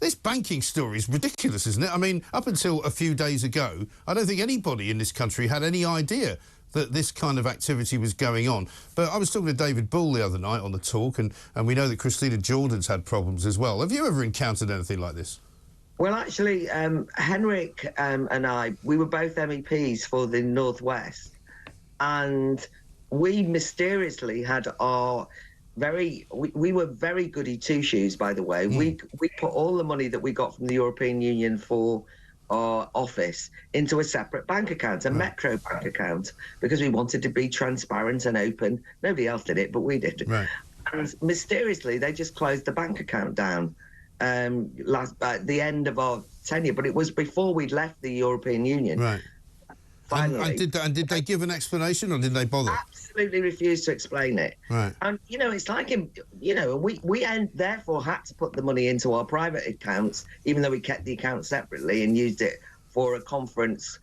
this banking story is ridiculous, isn't it? I mean, up until a few days ago, I don't think anybody in this country had any idea that this kind of activity was going on. But I was talking to David Bull the other night on the talk, and we know that Christina Jordan's had problems as well. Have you ever encountered anything like this? Well, actually, Henrik and I, we were both MEPs for the North-West, and we mysteriously had our we were very goody two-shoes, by the way. We put all the money that we got from the European Union for our office into a separate bank account, a Metro bank account, because we wanted to be transparent and open. Nobody else did it, but we did. Right. And mysteriously, they just closed the bank account down at the end of our tenure, but it was before we'd left the European Union. Right. Finally. And did they give an explanation, or did they bother? Absolutely refused to explain it. Right. And, you know, it's like, you know, we therefore had to put the money into our private accounts, even though we kept the account separately and used it for a conference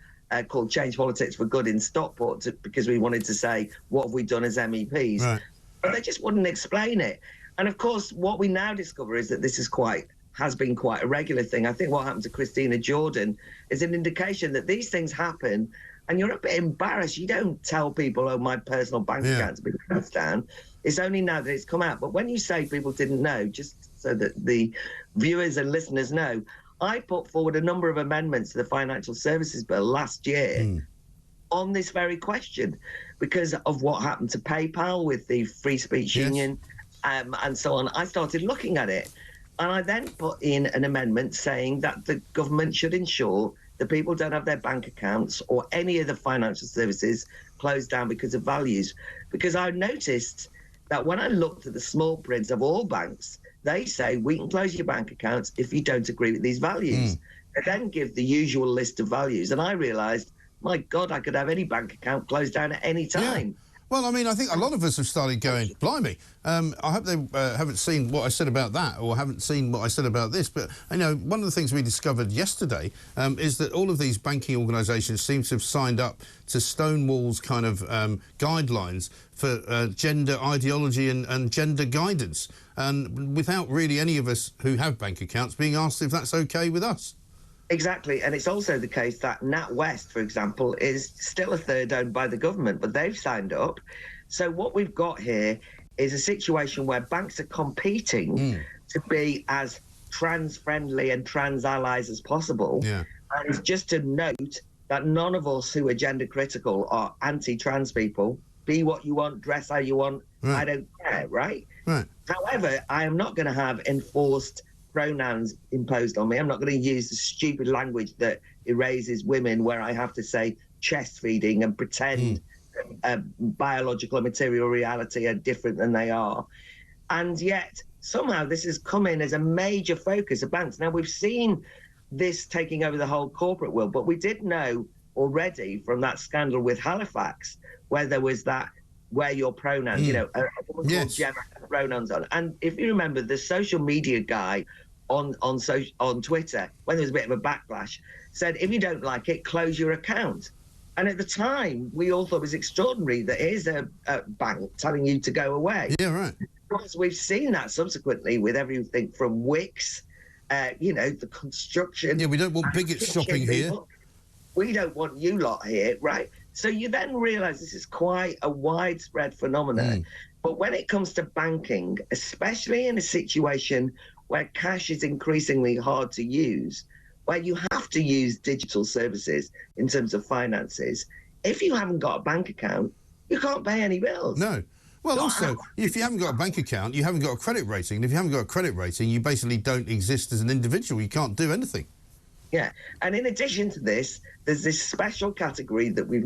called Change Politics for Good in Stockport, because we wanted to say, what have we done as MEPs? Right. But they just wouldn't explain it. And, of course, what we now discover is that this has been quite a regular thing. I think what happened to Christina Jordan is an indication that these things happen, and you're a bit embarrassed. You don't tell people, oh, my personal bank account's been closed down. It's only now that it's come out. But when you say people didn't know, just so that the viewers and listeners know, I put forward a number of amendments to the Financial Services Bill last year on this very question, because of what happened to PayPal with the Free Speech Union and so on. I started looking at it. And I then put in an amendment saying that the government should ensure that people don't have their bank accounts or any of the financial services closed down because of values. Because I noticed that when I looked at the small print of all banks, they say we can close your bank accounts if you don't agree with these values. They then give the usual list of values. And I realised, my God, I could have any bank account closed down at any time. Yeah. Well, I mean, I think a lot of us have started going, blimey, I hope they haven't seen what I said about that, or haven't seen what I said about this. But, you know, one of the things we discovered yesterday is that all of these banking organisations seem to have signed up to Stonewall's kind of guidelines for gender ideology and gender guidance, and without really any of us who have bank accounts being asked if that's OK with us. Exactly, and it's also the case that NatWest, for example, is still a third owned by the government, but they've signed up. So what we've got here is a situation where banks are competing to be as trans-friendly and trans-allies as possible. Yeah. And just to note that none of us who are gender-critical are anti-trans people. Be what you want, dress how you want, I don't care, right? However, I am not going to have enforced pronouns imposed on me. I'm not going to use the stupid language that erases women, where I have to say chest feeding and pretend biological and material reality are different than they are. And yet somehow this has come in as a major focus of banks. Now, we've seen this taking over the whole corporate world, but we did know already from that scandal with Halifax, where there was that where your pronouns, you know, a woman called Gemma had pronouns on. And if you remember, the social media guy on Twitter, when there was a bit of a backlash, said, if you don't like it, close your account. And at the time, we all thought it was extraordinary that here's a bank telling you to go away. Yeah, right. Because we've seen that subsequently with everything from Wix, you know, the construction. Yeah, we don't want bigots shopping here. We don't want you lot here, right? So you then realise this is quite a widespread phenomenon. But when it comes to banking, especially in a situation where cash is increasingly hard to use, where you have to use digital services in terms of finances, if you haven't got a bank account, you can't pay any bills. No. Well, also, if you haven't got a bank account, you haven't got a credit rating. And if you haven't got a credit rating, you basically don't exist as an individual. You can't do anything. Yeah, and in addition to this, there's this special category that we're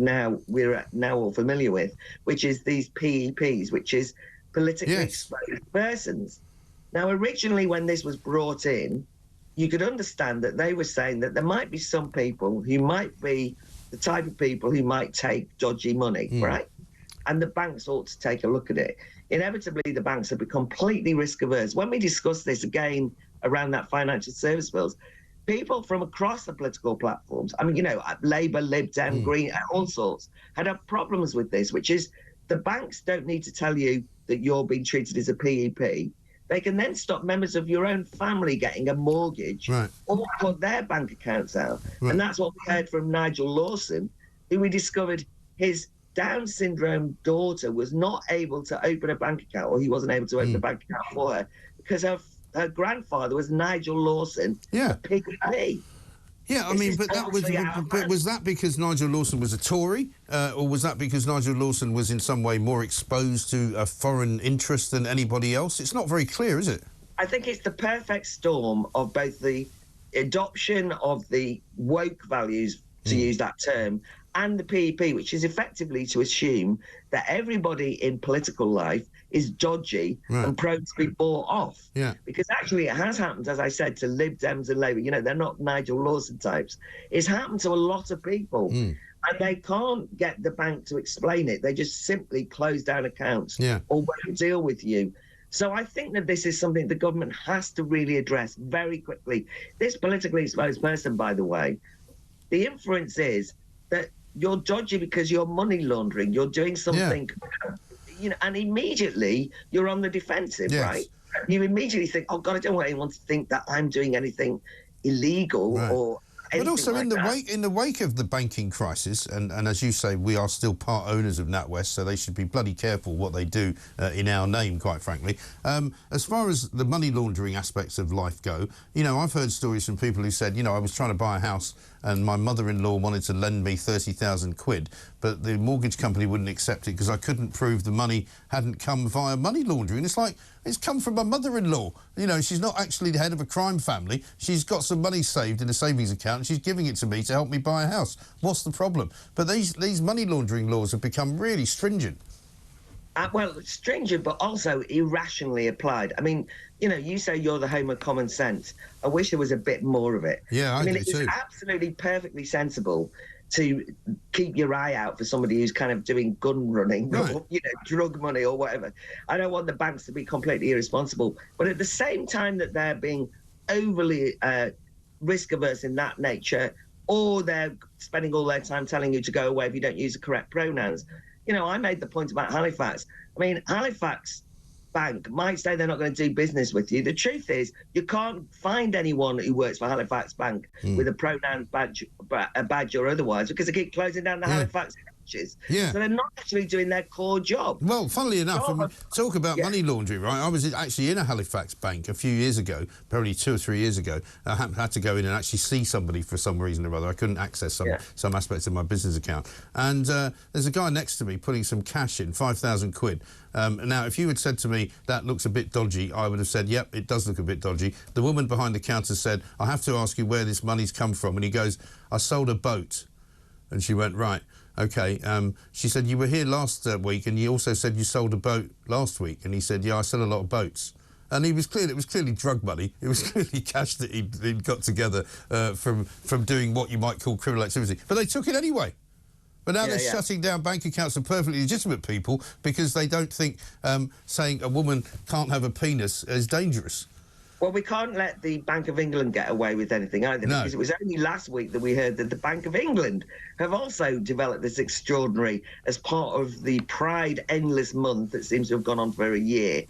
now all familiar with, which is these PEPs, which is politically exposed persons. Now, originally, when this was brought in, you could understand that they were saying that there might be some people who might be the type of people who might take dodgy money, right? And the banks ought to take a look at it. Inevitably, the banks have become completely risk averse. When we discussed this again around that financial service bills, people from across the political platforms, I mean, you know, Labour, Lib Dem, Green, all sorts, had problems with this, which is the banks don't need to tell you that you're being treated as a PEP. they can then stop members of your own family getting a mortgage or put their bank accounts out. And that's what we heard from Nigel Lawson, who we discovered his Down syndrome daughter was not able to open a bank account, or he wasn't able to open a bank account for her because her grandfather was Nigel Lawson, a PPP. Yeah, I mean, but was that because Nigel Lawson was a Tory, or was that because Nigel Lawson was in some way more exposed to a foreign interest than anybody else? It's not very clear, is it? I think it's the perfect storm of both the adoption of the woke values, to use that term, and the PEP, which is effectively to assume that everybody in political life is dodgy and prone to be bought off. Yeah. Because actually it has happened, as I said, to Lib Dems and Labour. You know, they're not Nigel Lawson types. It's happened to a lot of people. And they can't get the bank to explain it. They just simply close down accounts or won't deal with you. So I think that this is something the government has to really address very quickly. This politically exposed person, by the way, the inference is that you're dodgy because you're money laundering. You're doing something, you know, and immediately you're on the defensive, right? You immediately think, oh God, I don't want anyone to think that I'm doing anything illegal or anything. But also like in the wake of the banking crisis, and as you say, we are still part owners of NatWest, so they should be bloody careful what they do in our name, quite frankly. As far as the money laundering aspects of life go, you know, I've heard stories from people who said, you know, I was trying to buy a house and my mother-in-law wanted to lend me 30,000 quid, but the mortgage company wouldn't accept it because I couldn't prove the money hadn't come via money laundering. It's like, it's come from my mother-in-law. You know, she's not actually the head of a crime family. She's got some money saved in a savings account and she's giving it to me to help me buy a house. What's the problem? But these money laundering laws have become really stringent. Well, stringent, but also irrationally applied. I mean, you know, you say you're the home of common sense. I wish there was a bit more of it. Yeah, I mean, it's absolutely perfectly sensible to keep your eye out for somebody who's kind of doing gun running or, you know, drug money or whatever. I don't want the banks to be completely irresponsible. But at the same time that they're being overly risk averse in that nature, or they're spending all their time telling you to go away if you don't use the correct pronouns. You know, I made the point about Halifax. I mean, Halifax Bank might say they're not going to do business with you. The truth is, you can't find anyone who works for Halifax Bank with a pronoun badge or otherwise, because they keep closing down the Halifax branches. So they're not actually doing their core job. Well, funnily enough, I mean, talk about money laundering, right? I was actually in a Halifax bank a few years ago, probably 2 or 3 years ago. I had to go in and actually see somebody for some reason or other. I couldn't access some aspects of my business account. And there's a guy next to me putting some cash in, 5,000 quid. Now, if you had said to me, that looks a bit dodgy, I would have said, yep, it does look a bit dodgy. The woman behind the counter said, I have to ask you where this money's come from. And he goes, I sold a boat. And she went, right, OK. She said, you were here last week and you also said you sold a boat last week. And he said, yeah, I sell a lot of boats. And it was clearly drug money. It was clearly cash that he'd got together from doing what you might call criminal activity. But they took it anyway. But now they're shutting down bank accounts of perfectly legitimate people because they don't think saying a woman can't have a penis is dangerous. Well, we can't let the Bank of England get away with anything either, because it was only last week that we heard that the Bank of England have also developed this extraordinary, as part of the Pride Endless Month that seems to have gone on for a year.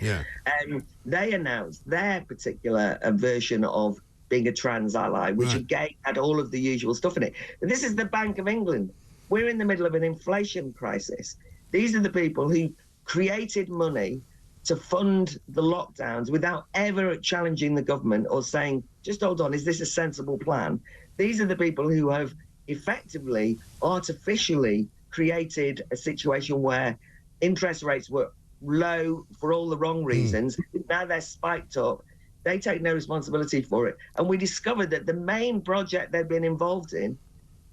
They announced their particular version of being a trans ally, which again had all of the usual stuff in it. But this is the Bank of England. We're in the middle of an inflation crisis. These are the people who created money to fund the lockdowns without ever challenging the government or saying, just hold on, is this a sensible plan? These are the people who have effectively, artificially created a situation where interest rates were low for all the wrong reasons. Now they're spiked up. They take no responsibility for it. And we discovered that the main project they've been involved in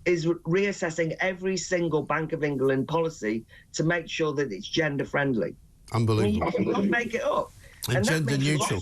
is reassessing every single Bank of England policy to make sure that it's gender friendly. Unbelievable. You can't make it up. And gender neutral.